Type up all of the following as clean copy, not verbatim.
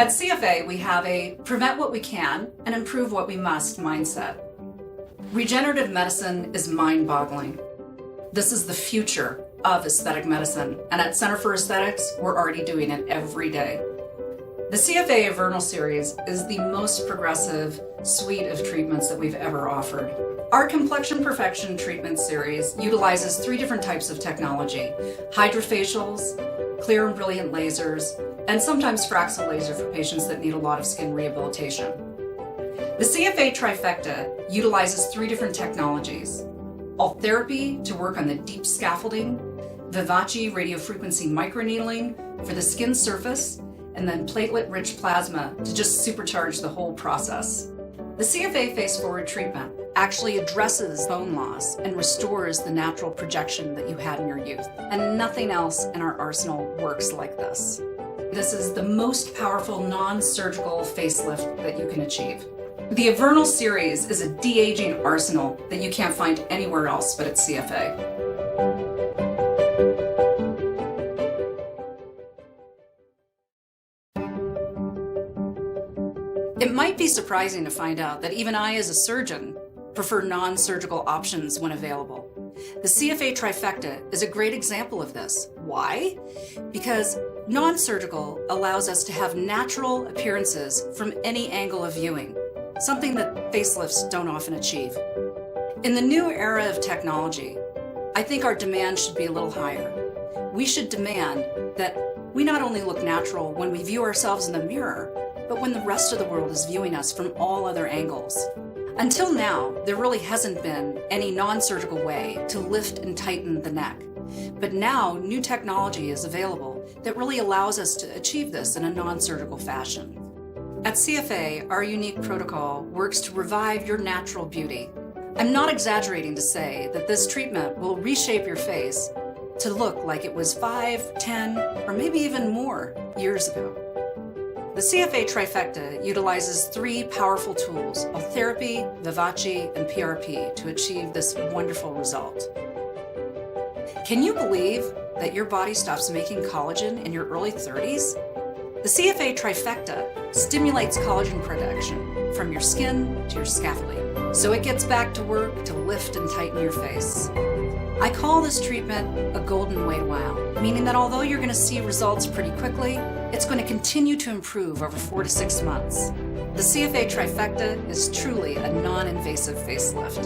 At CFA, we have a prevent what we can and improve what we must mindset. Regenerative medicine is mind-boggling. This is the future of aesthetic medicine, and at Center for Aesthetics, we're already doing it every day. The CFA Evernal series is the most progressive suite of treatments that we've ever offered. Our Complexion Perfection treatment series utilizes 3 different types of technology: hydrofacials, clear and brilliant lasers, and sometimes Fraxel laser for patients that need a lot of skin rehabilitation. The CFA trifecta utilizes 3 different technologies: alt therapy to work on the deep scaffolding, Vivace radiofrequency microneedling for the skin surface, and then platelet-rich plasma to just supercharge the whole process. The CFA Face Forward treatment actually addresses bone loss and restores the natural projection that you had in your youth. And nothing else in our arsenal works like this. This is the most powerful non-surgical facelift that you can achieve. The Evernal series is a de-aging arsenal that you can't find anywhere else but at CFA. It might be surprising to find out that even I, as a surgeon, prefer non-surgical options when available. The CFA trifecta is a great example of this. Why? Because non-surgical allows us to have natural appearances from any angle of viewing, something that facelifts don't often achieve. In the new era of technology, I think our demand should be a little higher. We should demand that we not only look natural when we view ourselves in the mirror, but when the rest of the world is viewing us from all other angles. Until now, there really hasn't been any non-surgical way to lift and tighten the neck. But now, new technology is available that really allows us to achieve this in a non-surgical fashion. At CFA, our unique protocol works to revive your natural beauty. I'm not exaggerating to say that this treatment will reshape your face to look like it was 5, 10, or maybe even more years ago. The CFA trifecta utilizes 3 powerful tools: alt therapy, Vivace, and PRP to achieve this wonderful result. Can you believe that your body stops making collagen in your early 30s? The CFA trifecta stimulates collagen production from your skin to your scaffolding, so it gets back to work to lift and tighten your face. I call this treatment a golden wait while, meaning that although you're going to see results pretty quickly, it's going to continue to improve over 4 to 6 months. The CFA trifecta is truly a non-invasive facelift.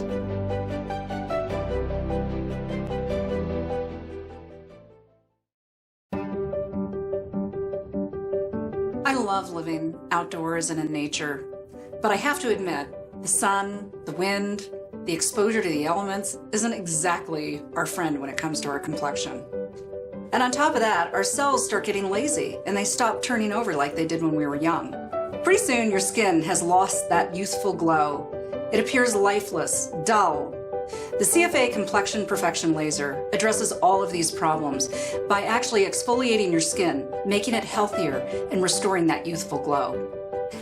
I love living outdoors and in nature, but I have to admit, the sun, the wind, the exposure to the elements isn't exactly our friend when it comes to our complexion. And on top of that, our cells start getting lazy and they stop turning over like they did when we were young. Pretty soon your skin has lost that youthful glow. It appears lifeless, dull. The CFA Complexion Perfection laser addresses all of these problems by actually exfoliating your skin, making it healthier, and restoring that youthful glow.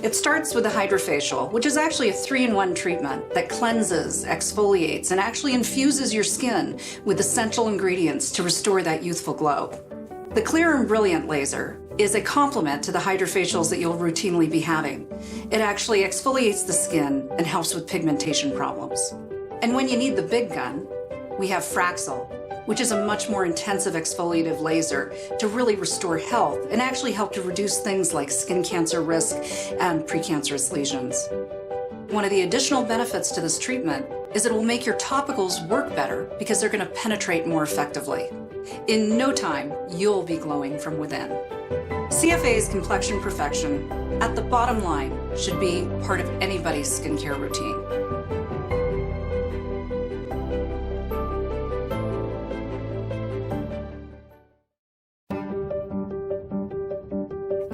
It starts with a hydrofacial, which is actually a 3-in-1 treatment that cleanses, exfoliates, and actually infuses your skin with essential ingredients to restore that youthful glow. The Clear and Brilliant laser is a complement to the hydrofacials that you'll routinely be having. It actually exfoliates the skin and helps with pigmentation problems. And when you need the big gun, we have Fraxel, which is a much more intensive exfoliative laser to really restore health and actually help to reduce things like skin cancer risk and precancerous lesions. One of the additional benefits to this treatment is it will make your topicals work better because they're going to penetrate more effectively. In no time, you'll be glowing from within. CFA's Complexion Perfection, at the bottom line, should be part of anybody's skincare routine.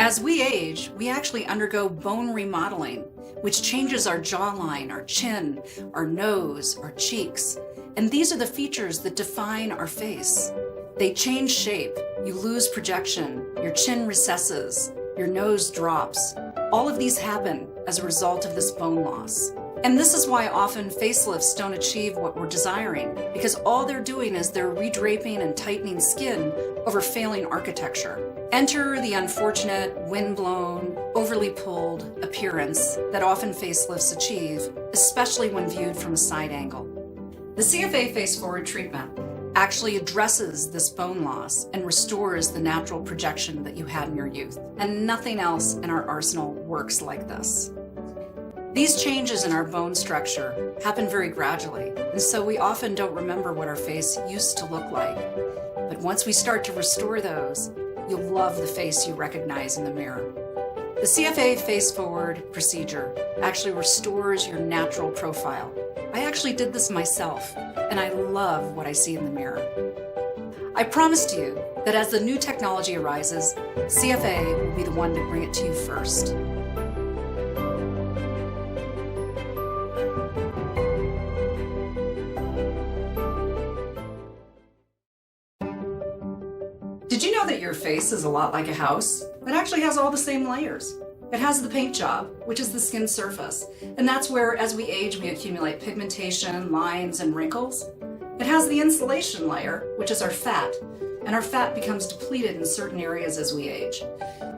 As we age, we actually undergo bone remodeling, which changes our jawline, our chin, our nose, our cheeks. And these are the features that define our face. They change shape, you lose projection, your chin recesses, your nose drops. All of these happen as a result of this bone loss. And this is why often facelifts don't achieve what we're desiring, because all they're doing is they're redraping and tightening skin over failing architecture. Enter the unfortunate, windblown, overly pulled appearance that often facelifts achieve, especially when viewed from a side angle. The CFA Face Forward treatment actually addresses this bone loss and restores the natural projection that you had in your youth. And nothing else in our arsenal works like this. These changes in our bone structure happen very gradually, and so we often don't remember what our face used to look like. But once we start to restore those, you'll love the face you recognize in the mirror. The CFA Face Forward procedure actually restores your natural profile. I actually did this myself, and I love what I see in the mirror. I promised you that as the new technology arises, CFA will be the one to bring it to you first. Did you know that your face is a lot like a house? It actually has all the same layers. It has the paint job, which is the skin surface, and that's where, as we age, we accumulate pigmentation, lines, and wrinkles. It has the insulation layer, which is our fat, and our fat becomes depleted in certain areas as we age.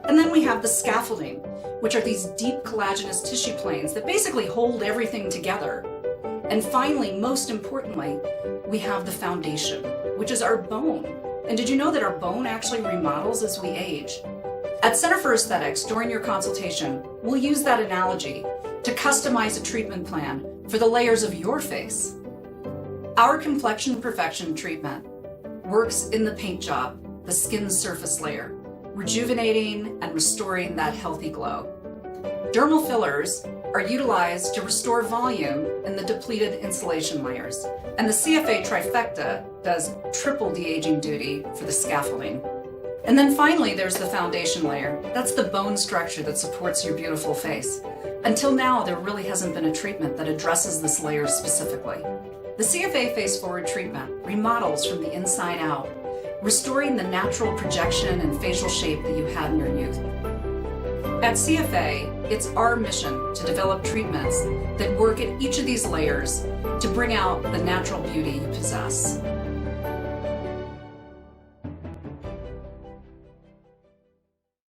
And then we have the scaffolding, which are these deep collagenous tissue planes that basically hold everything together. And finally, most importantly, we have the foundation, which is our bone. And did you know that our bone actually remodels as we age? At Center for Aesthetics, during your consultation, we'll use that analogy to customize a treatment plan for the layers of your face. Our Complexion Perfection treatment works in the paint job, the skin surface layer, rejuvenating and restoring that healthy glow. Dermal fillers are utilized to restore volume in the depleted insulation layers, and the CFA trifecta does triple de-aging duty for the scaffolding. And then finally, there's the foundation layer. That's the bone structure that supports your beautiful face. Until now, there really hasn't been a treatment that addresses this layer specifically. The CFA Face Forward treatment remodels from the inside out, restoring the natural projection and facial shape that you had in your youth. At CFA, it's our mission to develop treatments that work at each of these layers to bring out the natural beauty you possess.